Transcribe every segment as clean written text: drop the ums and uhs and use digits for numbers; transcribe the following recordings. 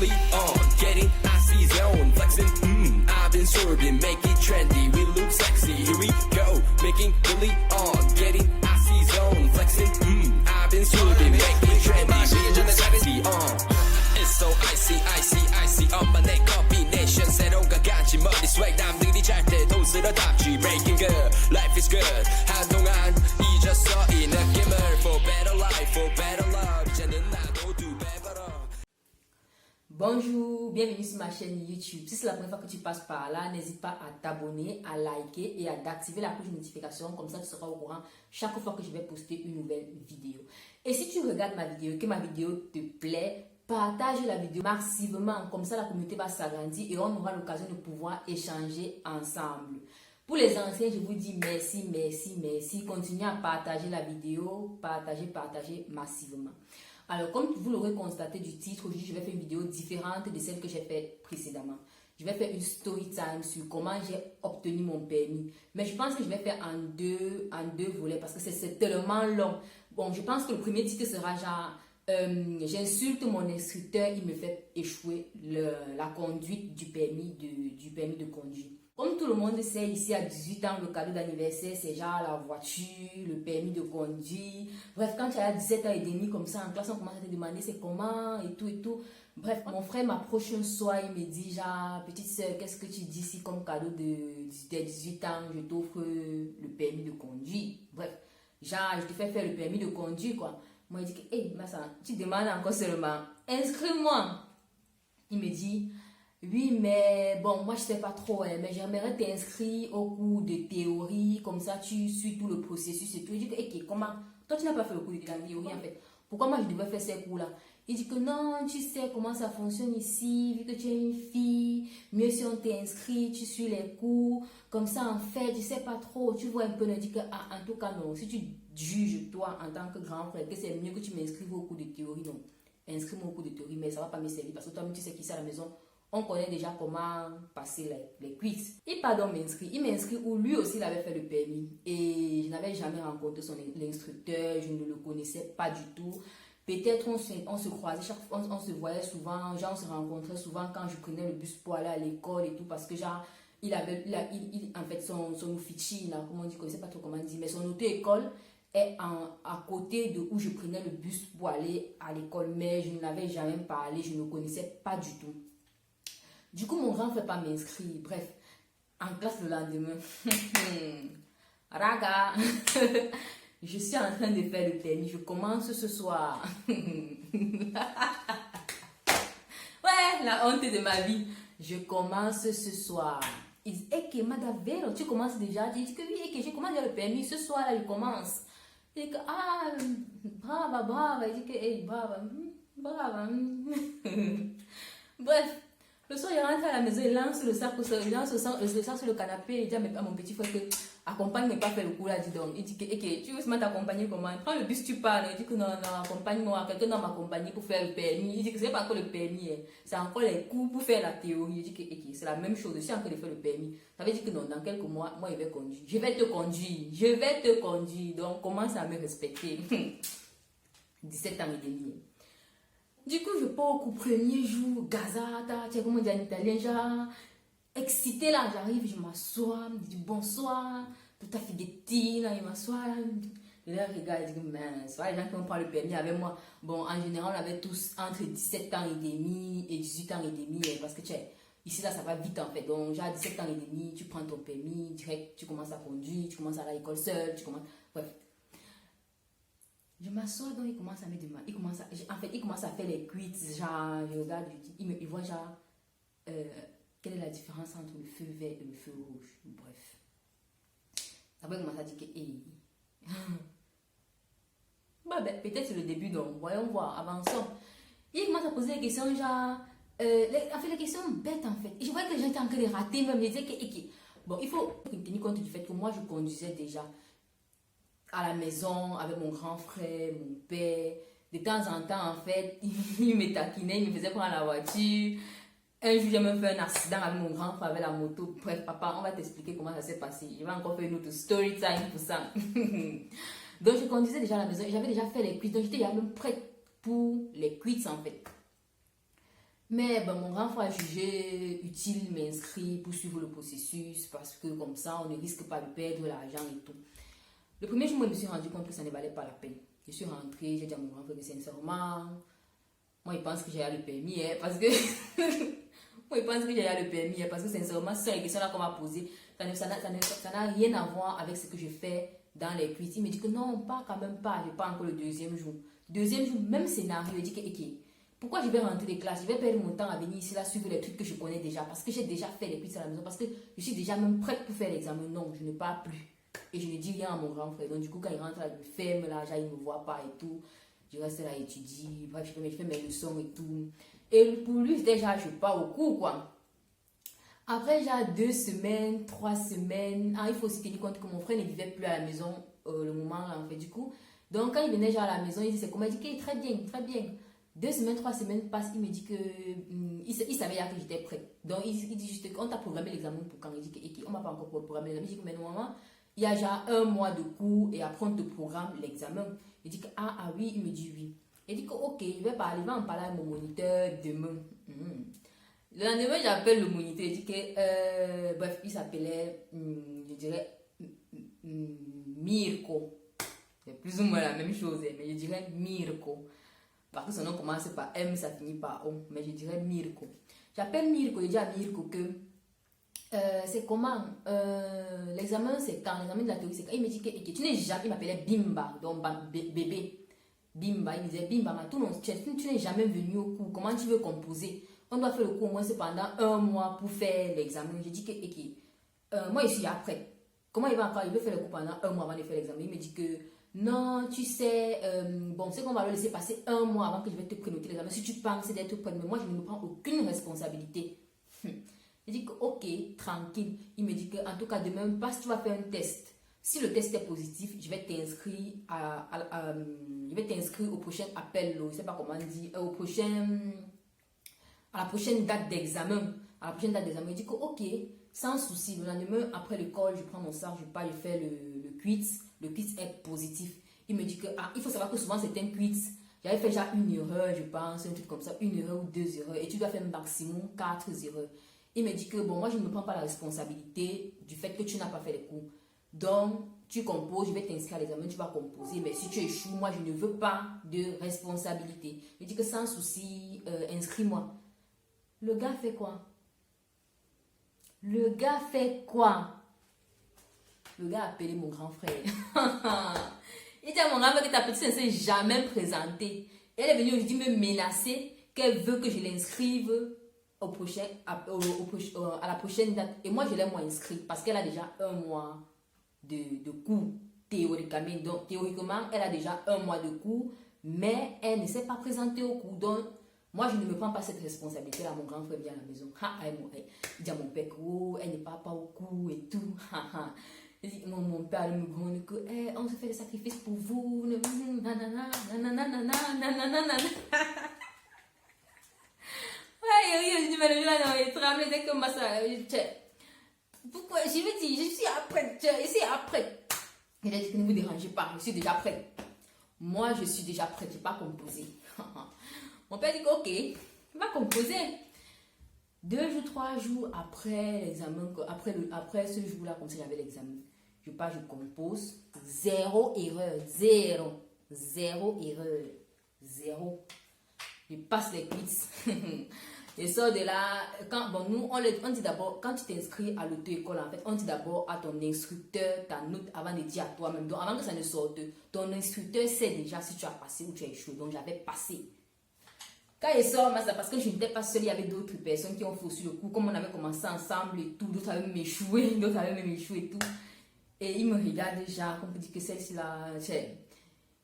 Billy on, getting icy zone, flexing, I've been swerving, make it trendy, we look sexy, here we go, making Billy on, getting icy zone, flexing, I've been swerving, make it trendy, we look sexy, It's so icy, icy, icy, 엄마 내 combination, 새로운가 같이 머리 swag, 남들이 잘 때도 쓸어담지, breaking good, life is good, 한동안 잊었어 이 느낌을, for better life, for better love, 이제는 나도 두 배 벌어. Bonjour, bienvenue sur ma chaîne YouTube. Si c'est la première fois que tu passes par là, n'hésite pas à t'abonner, à liker et à activer la cloche de notification. Comme ça, tu seras au courant chaque fois que je vais poster une nouvelle vidéo. Et si tu regardes ma vidéo, que ma vidéo te plaît, partage la vidéo massivement. Comme ça, la communauté va s'agrandir et on aura l'occasion de pouvoir échanger ensemble. Pour les anciens, je vous dis merci, merci, merci. Continuez à partager la vidéo, partagez massivement. Alors, comme vous l'aurez constaté du titre, aujourd'hui, je vais faire une vidéo différente de celle que j'ai faite précédemment. Je vais faire une story time sur comment j'ai obtenu mon permis. Mais je pense que je vais faire en deux volets parce que c'est tellement long. Bon, je pense que le premier titre sera genre, j'insulte mon instructeur, il me fait échouer la conduite du permis de conduire. Comme tout le monde sait, ici à 18 ans, le cadeau d'anniversaire, c'est genre la voiture, le permis de conduire. Bref, quand tu as 17 ans et demi, comme ça, en classe, on commence à te demander c'est comment et tout et tout. Bref, mon frère m'approche un soir, il me dit genre, petite soeur, qu'est-ce que tu dis si comme cadeau de 18 ans, je t'offre le permis de conduire. Bref, genre, je te fais faire le permis de conduire, quoi. Moi, il dit que, hey, Massa, tu demandes encore seulement, inscris-moi. Il me dit, oui, mais bon, moi je sais pas trop, mais j'aimerais t'inscrire au cours de théorie, comme ça tu suis tout le processus et tout. Il dit que, ok, comment, toi tu n'as pas fait le cours de théorie en fait, pourquoi moi je devrais faire ces cours-là? Il dit que non, tu sais comment ça fonctionne ici, vu que tu es une fille, mieux si on t'inscrit, tu suis les cours, comme ça en fait, tu sais pas trop, tu vois un peu, il dit que, ah, en tout cas non, si tu juges toi en tant que grand frère que c'est mieux que tu m'inscrives au cours de théorie, non, inscris-moi au cours de théorie, mais ça va pas me servir parce que toi-même tu sais qui c'est à la maison. On connaît déjà comment passer les quiz. Il pardon m'inscrit. Il m'inscrit où lui aussi il avait fait le permis. Et je n'avais jamais rencontré l'instructeur. Je ne le connaissais pas du tout. Peut-être on se croisait, on se voyait souvent. Genre on se rencontrait souvent quand je prenais le bus pour aller à l'école et tout. Parce que genre, en fait son Ufichi, là, comment on dit, je ne sais pas trop comment on dit. Mais son auto-école est à côté de où je prenais le bus pour aller à l'école. Mais je ne l'avais jamais parlé. Je ne le connaissais pas du tout. Du coup, mon grand frère pas m'inscrire. Bref, en classe le lendemain. Raga, je suis en train de faire le permis. Je commence ce soir. Ouais, la honte de ma vie. Je commence ce soir. Il dit, que Madavero, tu commences déjà? Il dit que oui, que je commence déjà le permis. Ce soir-là, je commence. Il dit que, ah, brava. Il dit que, hey, brava. Bref. Le soir, il rentre à la maison, il lance le sac sur le canapé. Il dit à mon petit frère que accompagne-moi pas faire le coup là, dis donc. Il dit que tu veux t'accompagner comment? Prends le bus, tu parles. Il dit que non, accompagne-moi. Quelqu'un doit m'accompagner pour faire le permis. Il dit que c'est pas encore le permis, c'est encore les cours pour faire la théorie. Il dit que c'est la même chose. Je suis en train de faire le permis. Ça veut dire que non, dans quelques mois, moi, il va conduire. Je vais te conduire. Donc, commence à me respecter. 17 ans et demi. Du coup, je pars au coup premier jour, gazata, tu sais comment on dit en italien, genre, excité là, j'arrive, je m'assois, me dit bonsoir, tout à fait guettine, il m'assoit là, je leur regarde, je dis, mince, les gens qui ont pris le permis avec moi, bon, en général, on avait tous entre 17 ans et demi et 18 ans et demi, parce que tu sais, ici là, ça va vite en fait, donc, genre, 17 ans et demi, tu prends ton permis, direct, tu commences à conduire, tu commences à aller à l'école seul, tu commences, bref. Je m'assois, donc il commence à me demander, il commence à faire les quiz, genre, je regarde, il voit genre, quelle est la différence entre le feu vert et le feu rouge, bref. Après, il commence à dire que, ben, peut-être c'est le début, donc, voyons voir, avançons. Il commence à poser des questions, genre, les questions bêtes, en fait. Et je voyais que les gens étaient en train de rater, même, je disais que, bon, il faut tenir compte du fait que moi, je conduisais déjà à la maison avec mon grand frère, mon père. De temps en temps, en fait, il me taquinait, il me faisait prendre la voiture. Un jour, j'ai même fait un accident avec mon grand frère avec la moto. Bref, papa, on va t'expliquer comment ça s'est passé. Je vais encore faire une autre story time pour ça. Donc, je conduisais déjà à la maison. J'avais déjà fait les quiz. Donc, j'étais déjà même prête pour les quiz, en fait. Mais bon, mon grand frère a jugé utile m'inscrire pour suivre le processus parce que comme ça, on ne risque pas de perdre l'argent et tout. Le premier jour, moi, je me suis rendu compte que ça ne valait pas la peine. Je suis rentrée, j'ai dit à mon grand frère que sincèrement, moi, il pense que j'ai le permis, hein, parce que... moi, il pense que j'ai le permis, hein, parce que sincèrement, c'est la question là qu'on m'a posée. Ça n'a rien à voir avec ce que je fais dans les quiz. Il me dit que non, pas quand même pas. Je pars encore le deuxième jour. Deuxième jour, même scénario. Il dit que, ok, pourquoi je vais rentrer des classes? Je vais perdre mon temps à venir ici, là, suivre les trucs que je connais déjà. Parce que j'ai déjà fait les quiz à la maison. Parce que je suis déjà même prête pour faire l'examen. Non, je ne pars plus. Et je ne dis rien à mon grand frère. Donc, du coup, quand il rentre, là, il me ferme, là, il ne me voit pas et tout. Je reste là, étudier. Bref, je fais mes leçons et tout. Et pour lui, déjà, je pars au cours, quoi. Après, j'ai 2 semaines, 3 semaines. Ah, il faut aussi tenir compte que mon frère ne vivait plus à la maison le moment là, en fait, du coup. Donc, quand il venait à la maison, il dit c'est comment? Il dit très bien, très bien. 2 semaines, 3 semaines passent, il me dit que il savait que j'étais prête. Donc, il dit juste qu'on t'a programmé l'examen pour quand? Il dit que on m'a pas encore programmé l'examen. Il dit que mais normalement, il y a déjà 1 mois de cours et après on te programme l'examen. Il dit que ah oui, il me dit oui. Il dit que ok, je vais en parler à mon moniteur demain. Le lendemain, j'appelle le moniteur. Il dit que, bref, il s'appelait, je dirais, Mirko. C'est plus ou moins la même chose, mais je dirais Mirko. Parce que son nom commence par M, ça finit par O. Mais je dirais Mirko. J'appelle Mirko, je dis à Mirko que, c'est comment l'examen, c'est quand? L'examen de la théorie, c'est quand? Il me dit que tu n'es jamais, il m'appelait Bimba, donc bébé. Bimba, il me disait Bimba, mais tu n'es jamais venu au cours. Comment tu veux composer? On doit faire le cours au moins pendant 1 mois pour faire l'examen. Je dis que moi je suis après. Comment il va encore? Il veut faire le cours pendant 1 mois avant de faire l'examen. Il me dit que non, tu sais, bon, c'est qu'on va le laisser passer 1 mois avant que je vais te prénoter l'examen. Si tu penses d'être prêt, mais moi je ne me prends aucune responsabilité. Je dis que ok, tranquille. Il me dit que en tout cas demain, parce que tu vas faire un test. Si le test est positif, je vais t'inscrire au prochain appel. Je ne sais pas comment on dit, à la prochaine date d'examen. Il dit que ok, sans souci. Le lendemain, après l'école, je prends mon sac, je pars, je fais le quiz. Le quiz est positif. Il me dit que il faut savoir que souvent c'est un quiz. J'avais fait déjà 1 erreur, je pense, un truc comme ça, 1 erreur ou 2 erreurs. Et tu dois faire maximum 4 erreurs. Il me dit que bon, moi je ne me prends pas la responsabilité du fait que tu n'as pas fait les cours. Donc, tu composes, je vais t'inscrire à l'examen, tu vas composer. Mais si tu échoues, moi je ne veux pas de responsabilité. Il dit que sans souci, inscris-moi. Le gars fait quoi? Le gars a appelé mon grand frère. Il dit à mon grand frère que ta petite ne s'est jamais présentée. Elle est venue aujourd'hui me menacer qu'elle veut que je l'inscrive à la prochaine date. Et moi, je l'ai inscrite parce qu'elle a déjà 1 mois de cours théoriquement. Donc, théoriquement, elle a déjà 1 mois de cours, mais elle ne s'est pas présentée au cours. Donc, moi, je ne me prends pas cette responsabilité-là. Mon grand frère vient à la maison. Il dit à mon père que elle n'est pas au cours et tout. Mon père me gronde que on se fait des sacrifices pour vous. Nanana. Ouais, je me là, il tremble, c'est comme ça. Pourquoi? Je me dis, je suis après. Il a dit que ne vous dérangez pas, je suis déjà prête. Moi, je suis déjà prête, je n'ai pas composé. Mon père dit ok, il va composer. 2 jours, 3 jours après l'examen, après ce jour-là, comme si j'avais l'examen, je pars, je compose. 0 erreur, 0 erreur, 0. Je passe les quiz. Je sors de là. Nous, on dit d'abord, quand tu t'inscris à l'auto-école, en fait, on dit d'abord à ton instructeur ta note avant de dire à toi-même. Donc, avant que ça ne sorte, ton instructeur sait déjà si tu as passé ou tu as échoué. Donc, j'avais passé. Quand il sort, c'est parce que je n'étais pas seule, il y avait d'autres personnes qui ont faussé le coup. Comme on avait commencé ensemble et tout, d'autres avaient même échoué, et tout. Et il me regarde déjà, comme pour dire que celle-ci-là,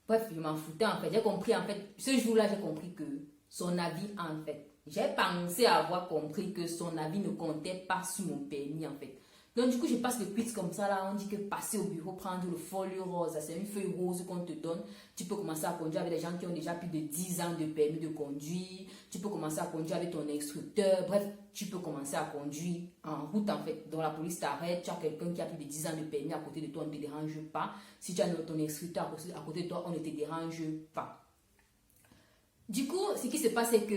bref, je m'en foutais en fait. J'ai compris en fait, ce jour-là, j'ai compris que son avis en fait, j'ai pensé avoir compris que son avis ne comptait pas sur mon permis en fait. Donc du coup, je passe le quiz comme ça là, on dit que passer au bureau, prendre le folio rose, c'est une feuille rose qu'on te donne. Tu peux commencer à conduire avec des gens qui ont déjà plus de 10 ans de permis de conduire. Tu peux commencer à conduire avec ton instructeur. Bref, tu peux commencer à conduire en route en fait. Donc la police t'arrête, tu as quelqu'un qui a plus de 10 ans de permis à côté de toi, on ne te dérange pas. Si tu as ton instructeur à côté de toi, on ne te dérange pas. Du coup, ce qui se passe, c'est que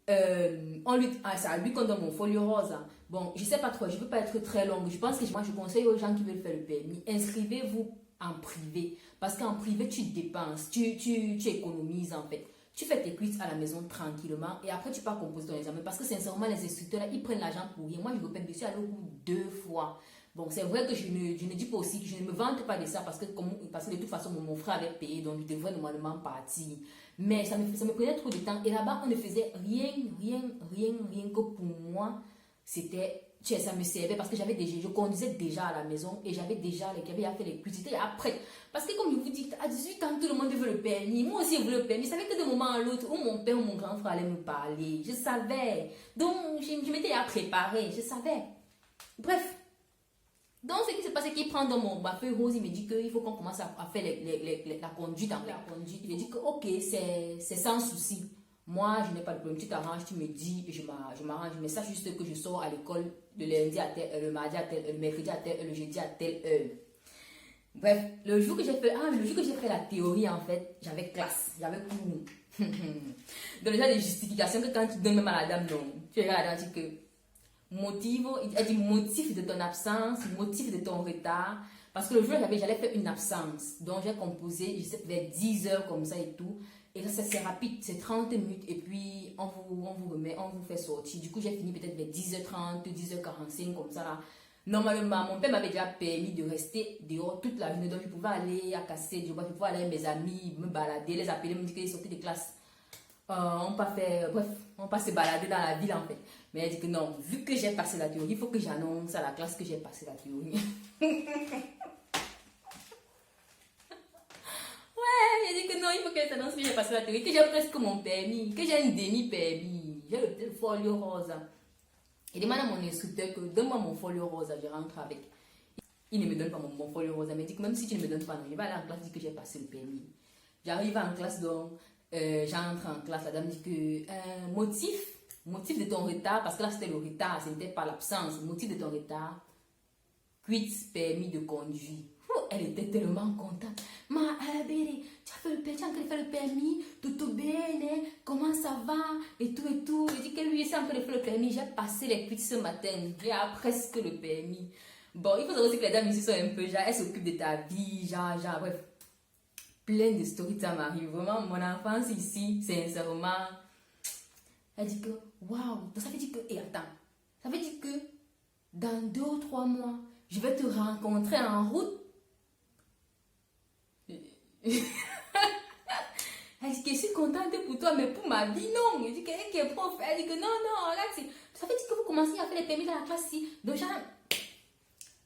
c'est à lui qu'on donne mon folio rose. Hein. Bon, je sais pas trop, je veux pas être très longue. Je pense que moi, je conseille aux gens qui veulent faire le permis, inscrivez-vous en privé. Parce qu'en privé, tu dépenses, tu économises en fait. Tu fais tes quiz à la maison tranquillement et après tu pars composer ton examen. Parce que sincèrement, les instructeurs là, ils prennent l'argent pour rien. Moi, je répète, je suis allée au bout 2 fois. Bon, c'est vrai que je ne dis pas aussi que je ne me vante pas de ça parce que de toute façon, mon frère avait payé, donc je devrais normalement partir. Mais ça me prenait trop de temps. Et là-bas, on ne faisait rien que pour moi. Ça me servait parce que je conduisais déjà à la maison et j'avais déjà les cabines à faire les quiz. C'était après. Parce que comme je vous dis, à 18 ans, tout le monde veut le permis. Moi aussi, je veux le permis. Je savais que de moment à l'autre, où mon père ou mon grand frère allait me parler. Je savais. Donc, je m'étais à préparer. Je savais. Bref. Donc, ce qui se passe, c'est qu'il prend dans ma feuille rose, il me dit qu'il faut qu'on commence à faire la conduite. Il me dit que, ok, c'est sans souci. Moi, je n'ai pas de problème. Tu t'arranges, tu me dis, je m'arrange. Mais sache juste que je sors à l'école le lundi à telle heure, le mardi à telle heure, le mercredi à telle heure, le jeudi à telle heure. Bref, le jour que j'ai fait la théorie, en fait, j'avais classe, j'avais cours. Donc, déjà, des justifications que quand tu donnes même à la dame, non. Tu regardes la dame, tu dis que elle dit motif de ton absence, motif de ton retard. Parce que le jour j'allais faire une absence. Donc, j'ai composé, je sais, vers 10 heures comme ça et tout. Et là, c'est rapide, c'est 30 minutes et puis on vous remet, on vous fait sortir. Du coup, j'ai fini peut-être vers 10h30, 10h45 comme ça là. Normalement, mon père m'avait déjà permis de rester dehors toute la journée. Donc, je pouvais aller à Casser, je pouvais aller avec mes amis, me balader, les appeler, me dire qu'ils sortaient de classe. On peut se balader dans la ville en fait. Mais elle dit que non, vu que j'ai passé la théorie, il faut que j'annonce à la classe que j'ai passé la théorie. Elle dit que non, il faut qu'elle s'annonce que j'ai passé la théorie, que j'ai presque mon permis, que j'ai un demi-permis, j'ai le folio rose. Il demande à mon instructeur que donne-moi mon folio rose, je rentre avec. Il ne me donne pas mon folio rose, mais il dit que même si tu ne me donnes pas, non, je vais aller en classe, dire que j'ai passé le permis. J'arrive en classe, donc j'entre en classe, la dame dit que motif de ton retard, parce que là c'était le retard, ce n'était pas l'absence, motif de ton retard, quiz permis de conduire. Elle était tellement contente. Ma Béri, tu as fait le permis, tout bene, comment ça va, et tout. Il dit que lui, il s'est en train de faire le permis. J'ai passé les quiz ce matin, j'ai presque le permis. Bon, il faut savoir aussi que les dames ici sont un peu, genre, elles s'occupent de ta vie, genre, bref. Plein de stories, ça m'arrive. Vraiment, mon enfance ici, sincèrement. Elle dit que, waouh, ça veut dire que, et attends, ça veut dire que dans 2 ou 3 mois, je vais te rencontrer en route. Elle dit que je suis contente pour toi, mais pour ma vie, non. Elle dit qu'elle qui est prof, elle dit que non, regarde, ça veut dire que vous commencez à faire les permis dans la classe ici. Donc,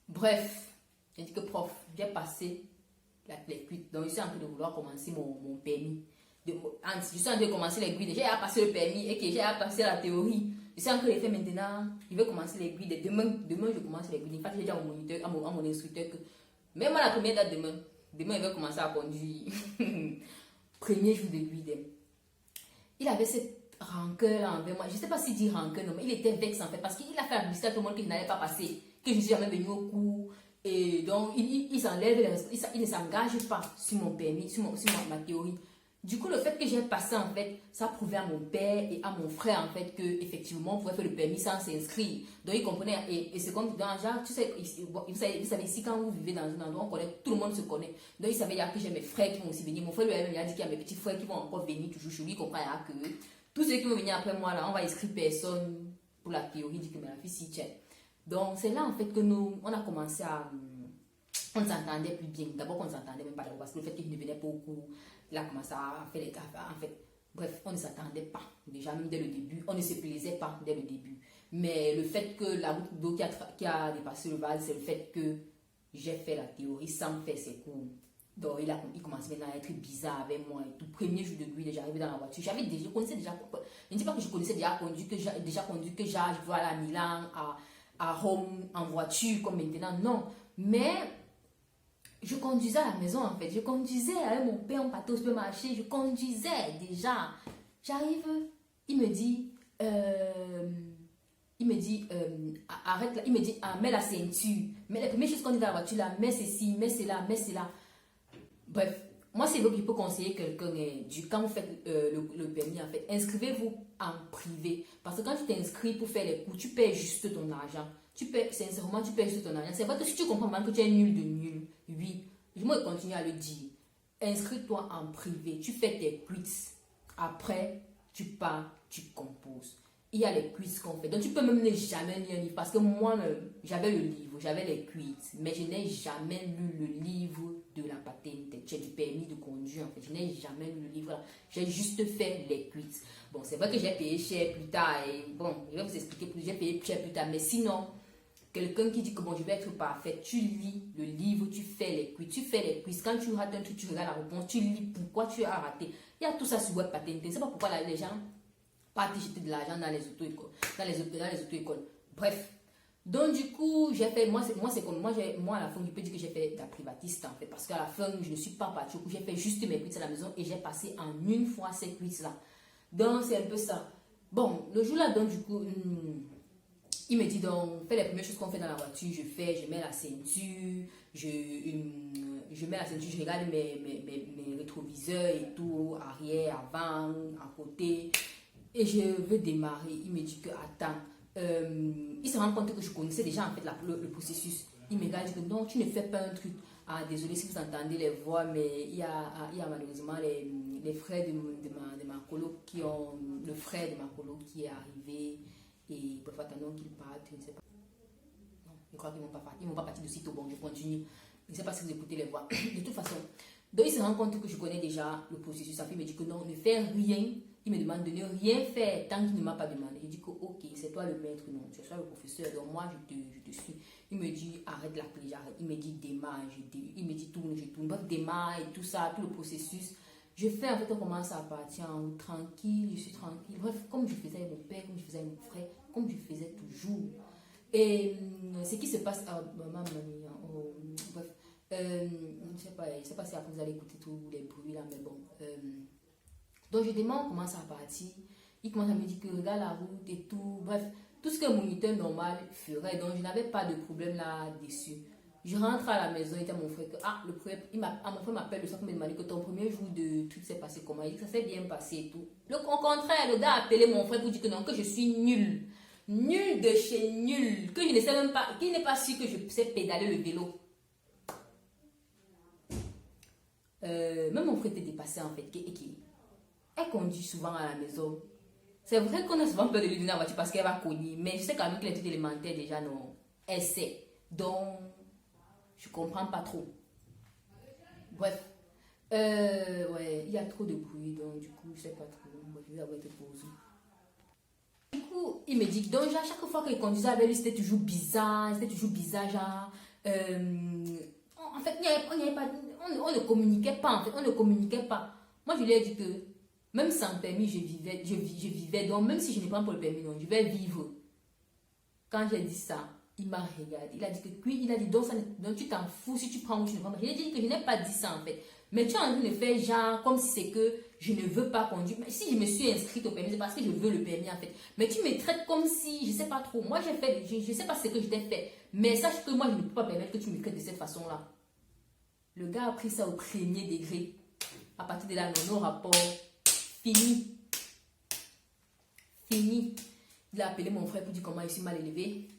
bref, elle dit que prof, j'ai passé les cuites. Donc, je suis en train de vouloir commencer mon permis. Je suis en train de commencer les guides. J'ai passé le permis et que j'ai passé la théorie. Je suis en train de les faire maintenant. Il veut commencer les guides. Demain, je commence les guides. En fait, j'ai dit à mon moniteur, à mon instructeur que même à la première date demain, il va commencer à conduire. Premier jour de guide. Il avait cette rancœur envers moi. Je ne sais pas s'il dit rancœur, non, mais il était vexé en fait. Parce qu'il a fait la publicité à tout le monde que je n'allais pas passer. Que je ne suis jamais venue au cours. Et donc, il s'enlève les responsabilités. Il ne s'engage pas sur mon permis, sur ma théorie. Du coup, le fait que j'ai passé, en fait, ça prouvait à mon père et à mon frère, en fait, qu'effectivement, on pouvait faire le permis sans s'inscrire. Donc, ils comprenaient. Et c'est comme dans genre, tu sais, vous savez, ici, quand vous vivez dans un endroit, on connaît, tout le monde se connaît. Donc, ils savaient que j'ai mes frères qui vont aussi venir. Mon frère lui-même, il a dit qu'il y a mes petits frères qui vont encore venir toujours chez lui. Il comprend que tous ceux qui vont venir après moi, là, on va inscrire personne pour la théorie. Il dit que mais la fille, si, tiens. Donc, c'est là, en fait, que nous, on a commencé à. On s'entendait plus bien. D'abord, on ne s'entendait même pas parce que le fait qu'il ne venait pas au cours, il a commencé à faire les gaffes. En fait, bref, on ne s'attendait pas. Déjà, même dès le début, on ne se plaisait pas dès le début. Mais le fait que la route d'eau qui a dépassé le Val, c'est le fait que j'ai fait la théorie sans faire ses cours. Donc, il commençait maintenant à être bizarre avec moi. Et tout premier jour de nuit, j'arrivais dans la voiture. Je connaissais déjà. Je ne dis pas que je connaissais déjà conduit, que je dois aller à Milan, à Rome en voiture comme maintenant. Non. Mais je conduisais à la maison en fait. Je conduisais avec mon père, on partait au supermarché. Je conduisais déjà. J'arrive, il me dit, arrête là. Il me dit, mets la ceinture. Mais la première chose qu'on dit dans la voiture là, mets ceci, mets cela, mets cela. Bref, Moi, c'est vrai que je peux conseiller quelqu'un, quand vous faites le permis, en fait, inscrivez-vous en privé. Parce que quand tu t'inscris pour faire les cours, tu paies juste ton argent. Sincèrement, tu paies juste ton argent. C'est vrai que si tu comprends maintenant que tu es nul de nul, oui, je vais continuer à le dire. Inscris-toi en privé, tu fais tes quiz. Après, tu pars, tu composes. Il y a les quiz qu'on fait. Donc, tu peux même ne jamais lire un livre. Parce que moi-même, j'avais le livre, j'avais les quiz. Mais je n'ai jamais lu le livre de la patente. J'ai du permis de conduire, en fait. Je n'ai jamais lu le livre là. J'ai juste fait les quiz. Bon, c'est vrai que j'ai payé cher plus tard. Et bon, je vais vous expliquer plus. J'ai payé cher plus tard. Mais sinon, quelqu'un qui dit que bon, je vais être parfait, tu lis le livre, tu fais les quiz. Tu fais les quiz. Quand tu rates un truc, tu regardes la réponse, tu lis pourquoi tu as raté. Il y a tout ça sur web patente. C'est pas pourquoi là, les gens partent jeter de l'argent dans les auto-écoles. Dans les auto-écoles. Bref. Donc, du coup, j'ai fait. Moi, c'est comme. Moi, à la fin, je peux dire que j'ai fait de la privatiste, en fait. Parce qu'à la fin, je ne suis pas partie au coup. J'ai fait juste mes quiz à la maison et j'ai passé en une fois ces quiz-là. Donc, c'est un peu ça. Bon, le jour-là, donc, du coup. Il me dit donc, fais les premières choses qu'on fait dans la voiture, je mets la ceinture, je mets la ceinture, je regarde mes rétroviseurs et tout, arrière, avant, à côté, et je veux démarrer. Il me dit que, attends, il se rend compte que je connaissais déjà en fait le processus. Il me regarde et dit que non, tu ne fais pas un truc. Ah, désolé si vous entendez les voix, mais il y a malheureusement les frères de ma coloc le frère de ma coloc qui est arrivé. Et bref, attendons qu'ils partent, je ne sais pas. Non, je crois qu'ils ne vont pas partir de sitôt. Bon, je continue. Je ne sais pas si vous écoutez les voix. De toute façon, donc il se rend compte que je connais déjà le processus. Sa fille me dit que non, ne fais rien. Il me demande de ne rien faire tant qu'il ne m'a pas demandé. Je dis que ok, c'est toi le maître, non, tu es le professeur, donc moi je te suis. Il me dit arrête la clé, j'arrête. Il me dit démarre, il me dit tourne, je tourne. Bref, démarre et tout ça, tout le processus. Je fais en fait, on commence à partir en tranquille, je suis tranquille. Bref, comme je faisais avec mon père, comme je faisais avec mon frère, comme je faisais toujours. Et ce qui se passe à maman, bref, je ne sais pas si après vous allez écouter tous les bruits là, mais bon. Donc je démarre, on commence à partir. Il commence à me dire que regarde la route et tout. Bref, tout ce qu'un moniteur normal ferait. Donc je n'avais pas de problème là-dessus. Je rentre à la maison, il était mon frère que mon frère m'appelle le soir pour me demander que ton premier jour de truc s'est passé comment. Il dit que ça s'est bien passé et tout. Au contraire, le gars a appelé mon frère pour dire que non, que je suis nul. Nul de chez nul. Que je ne sais même pas, qu'il n'est pas sûr que je sais pédaler le vélo. Même mon frère était dépassé en fait. Elle conduit souvent à la maison. C'est vrai qu'on a souvent peur de lui donner la voiture parce qu'elle va cogner. Mais je sais quand même qu'il est tout élémentaire déjà, non. Elle sait. Donc, je comprends pas trop. Bref. Ouais, il y a trop de bruit. Donc, du coup, je sais pas trop. Je vais avoir été posée. Du coup, il me dit que donc, à chaque fois qu'il conduisait avec lui, c'était toujours bizarre. Genre. En fait, on ne communiquait pas. En fait, on ne communiquait pas. Moi, je lui ai dit que même sans permis, je vivais. Donc, même si je ne prends pas le permis, non, je vais vivre. Quand j'ai dit ça, il m'a regardé. Il a dit que puis il a dit donc tu t'en fous si tu prends ou tu ne prends pas. Je lui ai dit que je n'ai pas dit ça en fait. Mais tu es en train de faire genre comme si c'est que je ne veux pas conduire. Mais si je me suis inscrite au permis, c'est parce que je veux le permis en fait. Mais tu me traites comme si, je ne sais pas trop. Moi j'ai fait, je ne sais pas ce que je t'ai fait. Mais sache que moi je ne peux pas permettre que tu me traites de cette façon-là. Le gars a pris ça au premier degré. À partir de là, non rapport. Fini. Il a appelé mon frère pour dire comment il suis mal élevé.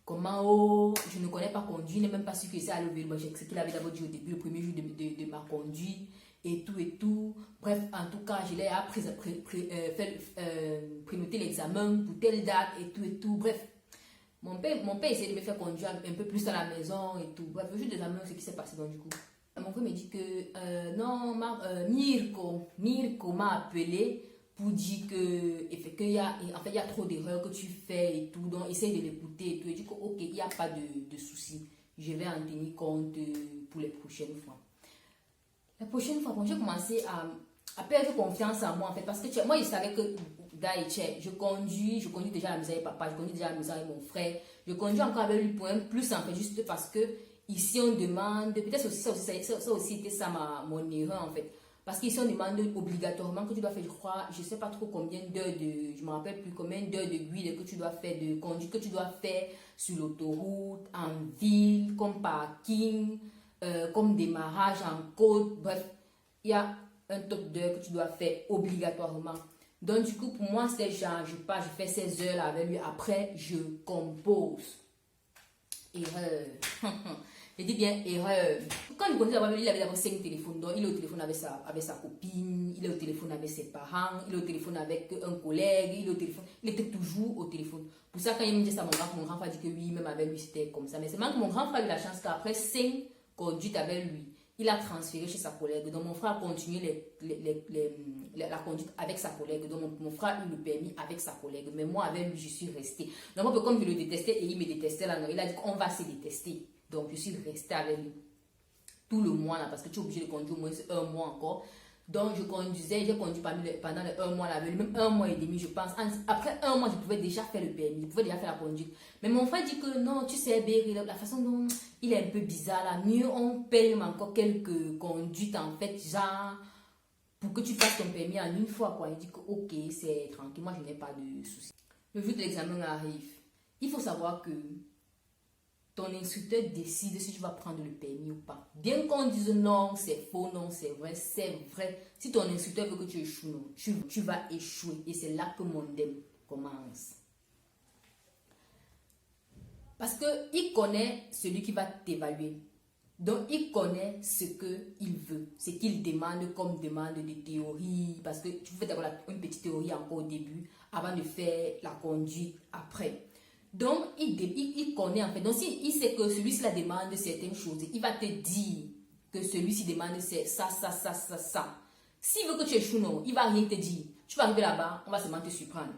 Comment je ne connais pas conduire, je n'ai même pas su que c'est à le vélo. C'est ce qu'il avait d'abord dit au début, le premier jour de ma conduite et tout. Bref, en tout cas, je l'ai appris à prénoter l'examen pour telle date et tout. Bref, mon père essayait de me faire conduire un peu plus à la maison et tout. Bref, le jour de l'examen, ce qui s'est passé donc du coup. Mon frère me dit que non, Mirko m'a appelé pour dire qu'il y a trop d'erreurs que tu fais et tout, donc essaye de l'écouter et tout. Et du coup, ok, il n'y a pas de souci. Je vais en tenir compte pour les prochaines fois. La prochaine fois, j'ai commencé à perdre confiance en moi en fait, parce que moi, je savais que je conduis déjà à la maison avec papa, je conduis déjà à la maison avec mon frère, je conduis encore avec lui pour un plus en fait, juste parce que ici on demande, peut-être aussi ça aussi était ça mon erreur en fait. Parce qu'ici, on demande obligatoirement que tu dois faire, je crois, je ne sais pas trop combien d'heures je ne me rappelle plus combien d'heures de guide que tu dois faire, de conduite que tu dois faire sur l'autoroute, en ville, comme parking, comme démarrage en côte, bref. il y a un top d'heures que tu dois faire obligatoirement. Donc, du coup, pour moi, c'est genre, je pars, je fais 16 heures là avec lui. Après, je compose. Erreur. Je dis bien erreur. Quand il connaissait d'abord, il avait d'abord 5 téléphones. Donc, il est au téléphone avec sa copine, il est au téléphone avec ses parents, il est au téléphone avec un collègue, il est au téléphone. Il était toujours au téléphone. Pour ça, quand il me dit ça, mon grand frère dit que oui, même avec lui, c'était comme ça. Mais c'est même que mon grand frère a eu la chance qu'après 5 conduites avec lui, il a transféré chez sa collègue. Donc, mon frère a continué la conduite avec sa collègue. Donc, mon frère a eu le permis avec sa collègue. Mais moi, avec lui, je suis restée. Donc, comme je le détestais et il me détestait là, il a dit qu'on va se détester. Donc, je suis restée avec lui tout le mois là, parce que tu es obligé de conduire au moins 1 mois encore. Donc, j'ai conduit pendant les 1 mois là, même 1 mois et demi, je pense. Après 1 mois, je pouvais déjà faire le permis, je pouvais déjà faire la conduite. Mais mon frère dit que non, tu sais, Berry, la façon dont il est un peu bizarre là, mieux on paye encore quelques conduites en fait, genre, pour que tu fasses ton permis en une fois, quoi. Il dit que ok, c'est tranquille, moi je n'ai pas de soucis. Le jour de l'examen arrive. Il faut savoir que ton instructeur décide si tu vas prendre le permis ou pas. Bien qu'on dise non, c'est faux, non, c'est vrai, c'est vrai. Si ton instructeur veut que tu échoues, non, tu vas échouer. Et c'est là que mon dème commence. Parce qu'il connaît celui qui va t'évaluer. Donc, il connaît ce qu'il veut, ce qu'il demande comme demande de théorie. Parce que tu fais d'abord une petite théorie encore au début, avant de faire la conduite après. Donc, il connaît en fait. Donc, il sait que celui-ci la demande certaines choses, il va te dire que celui-ci demande c'est ça. S'il veut que tu échoues, non, il va rien te dire. Tu vas arriver là-bas, on va seulement te surprendre.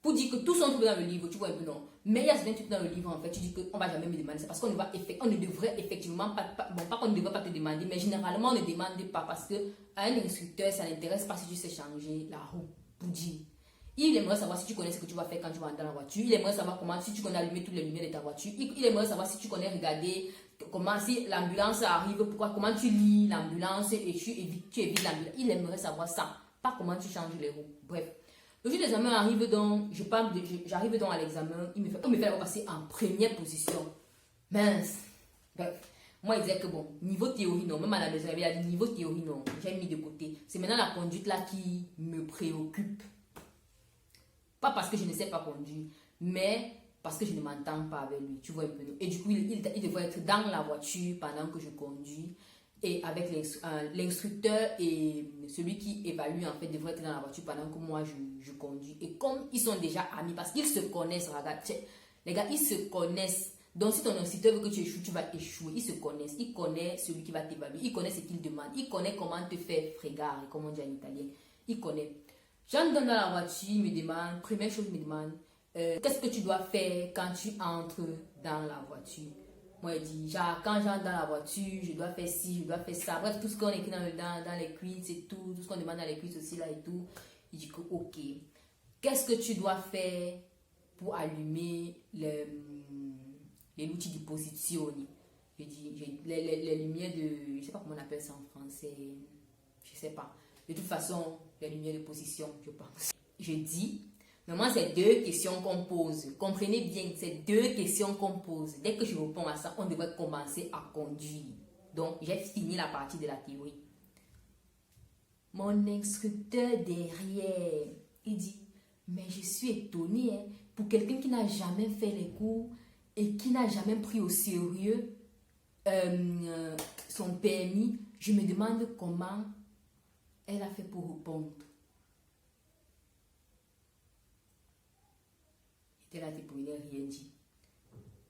Pour dire que tout sont trouvés dans le livre, tu vois un peu non. Mais il y a certains trucs dans le livre, en fait, tu dis qu'on ne va jamais me demander ça. Parce qu'on ne devrait effectivement pas, bon, pas qu'on ne devrait pas te demander, mais généralement, on ne demande pas parce qu'à un instructeur, ça n'intéresse pas si tu sais changer la roue. Pour dire. Il aimerait savoir si tu connais ce que tu vas faire quand tu vas dans la voiture. Il aimerait savoir comment, si tu connais allumer toutes les lumières de ta voiture. Il aimerait savoir si tu connais regarder comment, si l'ambulance arrive, comment tu lis l'ambulance et tu évites l'ambulance. Il aimerait savoir ça. Pas comment tu changes les roues. Bref. Le jour de l'examen arrive donc, j'arrive donc à l'examen. Il me fait passer en première position. Mince. Bref. Moi, il disait que bon, niveau théorie, non. Même à la maison, il avait dit niveau théorie, non. J'ai mis de côté. C'est maintenant la conduite là qui me préoccupe. Pas parce que je ne sais pas conduire, mais parce que je ne m'entends pas avec lui. Tu vois un peu. Et du coup, il devrait être dans la voiture pendant que je conduis. Et avec l'instructeur et celui qui évalue, en fait, devrait être dans la voiture pendant que moi, je conduis. Et comme ils sont déjà amis, parce qu'ils se connaissent, regarde, les gars, ils se connaissent. Donc, si ton instructeur veut que tu échoues, tu vas échouer. Ils se connaissent. Il connaît celui qui va t'évaluer. Il connaît ce qu'il demande. Il connaît comment te faire fregare, comme on dit en italien. Il connaît. J'entre dans la voiture, il me demande, première chose, il me demande, qu'est-ce que tu dois faire quand tu entres dans la voiture? Moi, il dit, genre, quand j'entre dans la voiture, je dois faire ci, je dois faire ça. Bref, tout ce qu'on écrit dans les quiz et tout ce qu'on demande dans les quiz aussi là et tout. Il dit que, ok, qu'est-ce que tu dois faire pour allumer les luci di posizioni? Je dis, les lumières de, je sais pas comment on appelle ça en français, je sais pas. De toute façon, les lumières de position, je pense. Je dis, normalement, c'est 2 questions qu'on pose. Comprenez bien, c'est 2 questions qu'on pose. Dès que je réponds à ça, on devrait commencer à conduire. Donc, j'ai fini la partie de la théorie. Mon instructeur derrière, il dit, mais je suis étonnée, hein, pour quelqu'un qui n'a jamais fait les cours et qui n'a jamais pris au sérieux son permis, je me demande comment elle a fait pour répondre. J'étais là, pour rien dit.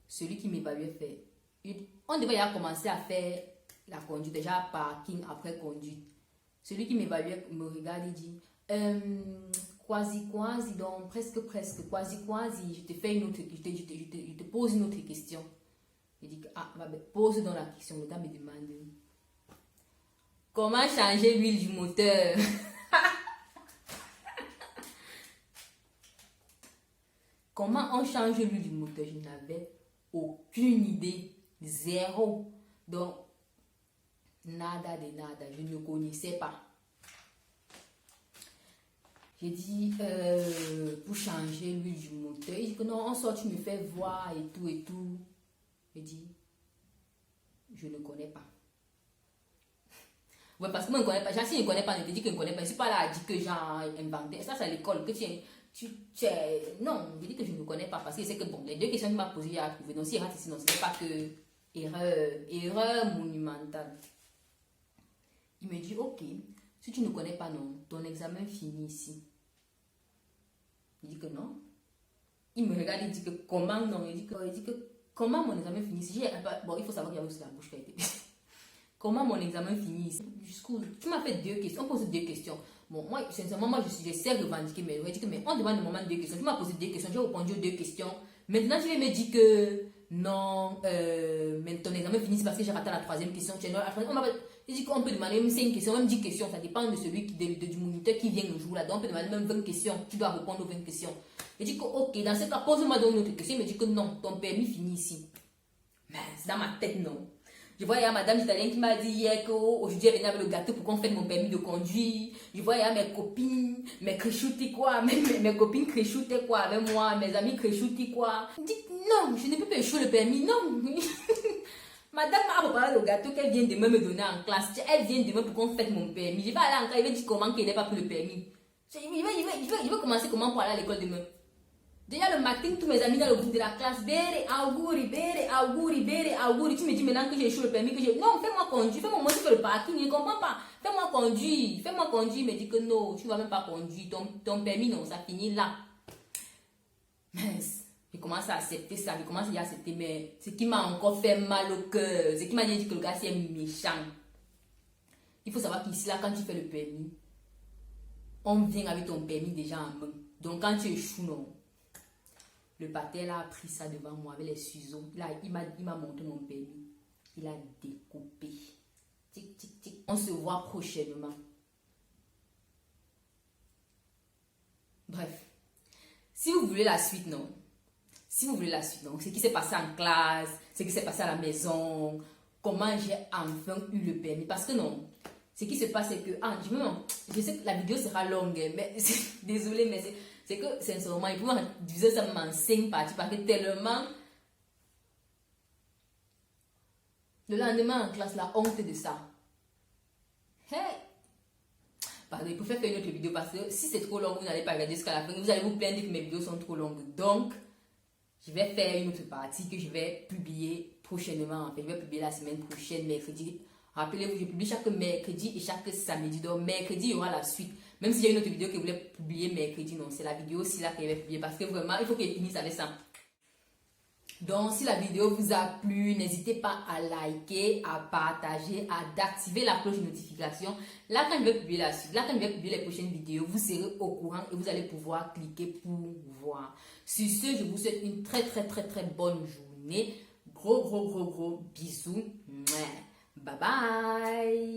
Celui qui m'évaluait fait. On devait déjà commencer à faire la conduite, déjà parking après conduite. Celui qui m'évaluait me regarde et dit quasi, donc presque, quasi, je te fais une autre, je te pose une autre question. Je dis pose dans la question. Le gars me demande comment changer l'huile du moteur. Comment on change l'huile du moteur? Je n'avais aucune idée. Zéro. Donc, nada de nada. Je ne connaissais pas. J'ai dit, pour changer l'huile du moteur. Il dit que non, en sort, tu me fais voir et tout et tout. J'ai dit, je ne connais pas. Ouais, parce que moi, je ne connais pas. Genre, si je ne connais pas, je te dis que je ne connais pas. Je ne suis pas là à dire que j'ai inventé. Ça, c'est à l'école. Que non, je dis que je ne connais pas. Parce que c'est que, bon, les deux questions qu'il m'a posées, il a trouvé. Donc, s'il rate ici, non, ce n'est pas que erreur monumentale. Il me dit, ok, si tu ne connais pas, non, ton examen finit ici. Il dit que non. Il me regarde, il dit que comment non. Il dit que comment mon examen finit ici. Bon, il faut savoir qu'il y a aussi la bouche qui a été. Comment mon examen finit ici. Jusqu'où tu m'as fait 2 questions. On pose 2 questions. Bon, moi, sincèrement, j'essaie de revendiquer, mais on demande au moment 2 questions. Tu m'as posé 2 questions, j'ai répondu aux 2 questions. Maintenant, tu vas me dire que non, mais ton examen finit parce que j'ai raté la 3e question. Il dit qu'on peut demander même 5 questions, même 10 questions. Ça dépend de celui du moniteur qui vient le jour là. Donc, on peut demander même 20 questions. Tu dois répondre aux 20 questions. Il dit que, ok, dans ce cas, pose-moi donc une autre question. Il me dit que non, ton permis finit ici. Mais c'est dans ma tête, non. Je vois, il y a madame italienne qui m'a dit hier qu'aujourd'hui elle venait avec le gâteau pour qu'on fasse mon permis de conduire. Je vois, il y a mes copines, mes créchoutis quoi, mes copines créchoutaient quoi avec moi, mes amis créchoutis quoi. Je dis non, je ne peux pas échouer le permis, non. Madame m'a préparé le gâteau qu'elle vient demain me donner en classe. Elle vient demain pour qu'on fasse mon permis. Je vais aller en classe, il va dire comment qu'elle n'a pas pris le permis. Il va commencer comment pour aller à l'école demain. Déjà le matin, tous mes amis dans le groupe de la classe, bere, auguri. Tu me dis maintenant que j'ai échoué le permis, non, fais-moi conduire, fais-moi moi sur le parking, je ne comprends pas. Fais-moi conduire. Il me dit que non, tu ne vas même pas conduire, ton permis, non, ça finit là. Mais il commence à accepter ça, il commence à y accepter, mais ce qui m'a encore fait mal au cœur, ce qui m'a dit que le gars c'est méchant. Il faut savoir qu'ici, là, quand tu fais le permis, on vient avec ton permis déjà en main. Donc quand tu échoues, non. Le pater là a pris ça devant moi avec les ciseaux. Là, il m'a montré mon permis. Il a découpé. Tic, tic, tic. On se voit prochainement. Bref. Si vous voulez la suite, non. Ce qui s'est passé en classe, ce qui s'est passé à la maison, comment j'ai enfin eu le permis. Parce que non, ce qui se passe, c'est que... je sais que la vidéo sera longue, mais désolé, mais c'est que sincèrement, il faut diviser ça en 5 parties parce que tellement le lendemain en classe, la honte de ça. Hey! Pardon, il faut faire une autre vidéo parce que si c'est trop long, vous n'allez pas regarder jusqu'à la fin. Vous allez vous plaindre que mes vidéos sont trop longues. Donc, je vais faire une autre partie que je vais publier prochainement. En fait, je vais publier la semaine prochaine, mercredi. Rappelez-vous, je publie chaque mercredi et chaque samedi. Donc, mercredi, il y aura la suite. Même s'il y a une autre vidéo que je voulais publier mercredi, non, c'est la vidéo aussi là que je vais publier. Parce que vraiment, il faut qu'elle finisse avec ça. Donc, si la vidéo vous a plu, n'hésitez pas à liker, à partager, à activer la cloche de notification. Là, quand je vais publier la suite, là, quand je vais publier les prochaines vidéos, vous serez au courant et vous allez pouvoir cliquer pour voir. Sur ce, je vous souhaite une très bonne journée. Gros bisous. Bye bye.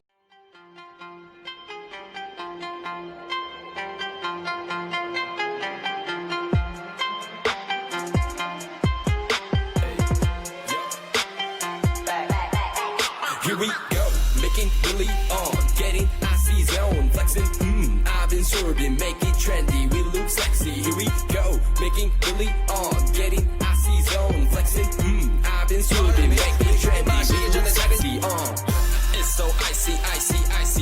Here we go, making Billy on, getting icy zone, flexing, I've been swerving, make it trendy, we look sexy. Here we go, making Billy on, getting icy zone, flexing, I've been swerving, make it trendy, we look sexy. It's so icy,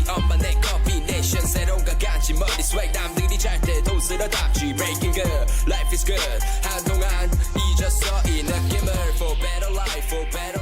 on my neck combination, 새로운 가간지 머리 swag, 남들이 잘 때도 쓸어담지, breaking good, life is good, 한동안 잊었어 이 느낌을, for better life, for better